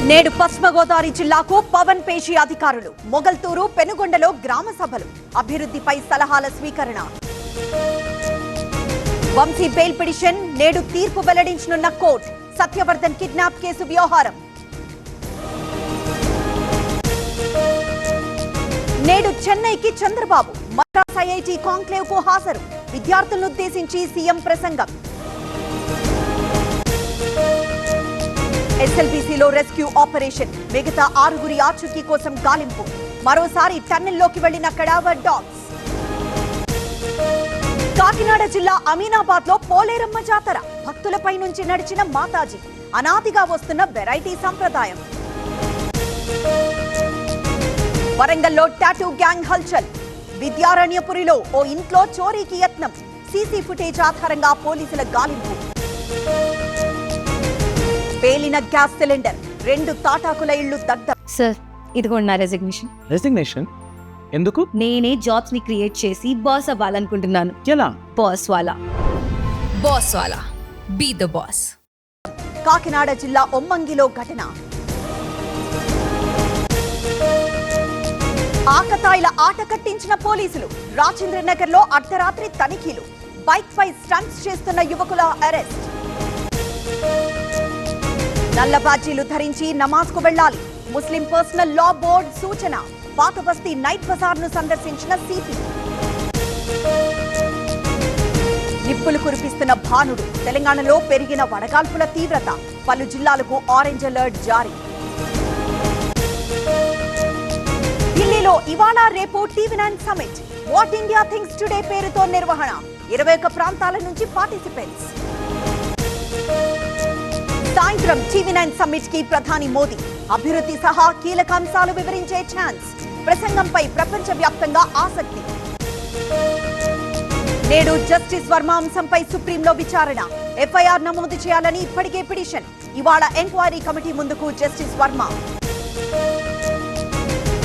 నేడు పశ్చిమ గోదావరి జిల్లాకు పవన్ పేషి అధికారులు. మొగల్తూరు, పెనుగొండలో గ్రామ సభలు, అభివృద్ధిపై సలహాల స్వీకరణ. వంశీ బెయిల్ పిటిషన్ నేడు తీర్పు వెల్లడించనున్న కోర్టు. సత్యవర్ధన్ కిడ్నాప్ కేసు వ్యవహారం. నేడు చెన్నైకి చంద్రబాబు. మద్రాస్ ఐఐటి కాంక్లేవ్ కు హాజరు. విద్యార్థులను ఉద్దేశించి సీఎం ప్రసంగం. ఎస్ఎల్బీసీలో రెస్క్యూ ఆపరేషన్. మిగతా 6గురి ఆచూకీ కోసం గాలింపు. మరోసారి టన్నెల్లోకి వెళ్లిన కడావర్ డాగ్స్. కాకినాడ జిల్లా అమీనాబాద్ లో పోలేరమ్మ జాతర. భక్తులపై నుంచి నడిచిన మాతాజీ. అనాదిగా వస్తున్న వెరైటీ సంప్రదాయం. వరంగల్లో టాటూ గ్యాంగ్ హల్చల్. విద్యారణ్యపురిలో ఓ ఇంట్లో చోరీకి యత్నం. సీసీ ఫుటేజ్ ఆధారంగా పోలీసుల గాలింపు. పేలిన గ్యాస్ సిలిండర్. 2 తాటాకుల ఇళ్లు దగ్ధం. సార్, ఇదిగోండి నా రెసిగ్నేషన్. రెసిగ్నేషన్ ఎందుకు? నేనే జాబ్స్ ని క్రియేట్ చేసి బాస్ అవ్వాలనుకుంటున్నాను. ఎలా? బాస్ వాలా. Be the boss. కాకినాడ జిల్లా ఒమ్మంగిలో ఘటన. ఆకతాయిల ఆట కట్టించిన పోలీసులు. రాజేంద్రనగర్ లో అర్ధరాత్రి తనిఖీలు. బైక్ పై స్టంట్స్ చేస్తున్న యువకుల అరెస్ట్. నల్ల బాజీలు ధరించి నమాజ్ కు వెళ్లాలి. ముస్లిం పర్సనల్ లా బోర్డు సూచన. పాత బస్తీ నైట్ బజార్ ను సందర్శించిన సిపి. నిప్పులు కురిపిస్తున్న భానుడు. తెలంగాణలో పెరిగిన వడగాల్పుల తీవ్రత. పలు జిల్లాలకు ఆరెంజ్ అలర్ట్ జారీ. ఢిల్లీలో ఇవాళ రేపు TV9 summit. What India things today పేరుతో నిర్వహణ. 21 ప్రాంతాల నుంచి పార్టిసిపెంట్స్. సాయంత్రం టీవీ9 సమ్మిట్ కి ప్రధాని మోదీ. అభివృద్ధి సహా కీలక అంశాలు వివరించే ఛాన్స్. ప్రసంగంపై ప్రపంచ వ్యాప్తంగా ఆసక్తి. నేడు జస్టిస్ వర్మ అంశంపై సుప్రీంలో విచారణ. ఎఫ్ఐఆర్ నమోదు చేయాలని ఇప్పటికే పిటిషన్. ఇవాళ ఎంక్వైరీ కమిటీ ముందుకు జస్టిస్ వర్మ.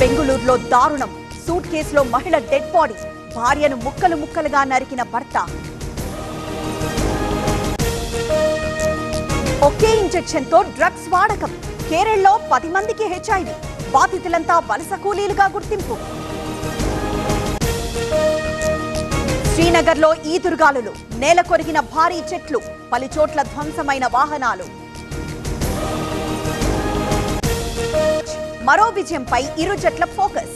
బెంగుళూరులో దారుణం. సూట్ కేసులో మహిళ డెడ్ బాడీ. భార్యను ముక్కలు ముక్కలుగా నరికిన భర్త. ఒకే ఇంజెక్షన్ తో డ్రగ్స్ వాడకం. కేరళలో 10 మందికి హెచ్ఐవి. బాధితులంతా వలస కూలీలుగా గుర్తింపు. శ్రీనగర్ లో ఈదురుగాలులు. నేల కొరిగిన భారీ చెట్లు. పలుచోట్ల ధ్వంసమైన వాహనాలు. మరో విజయంపై ఇరు జట్ల ఫోకస్.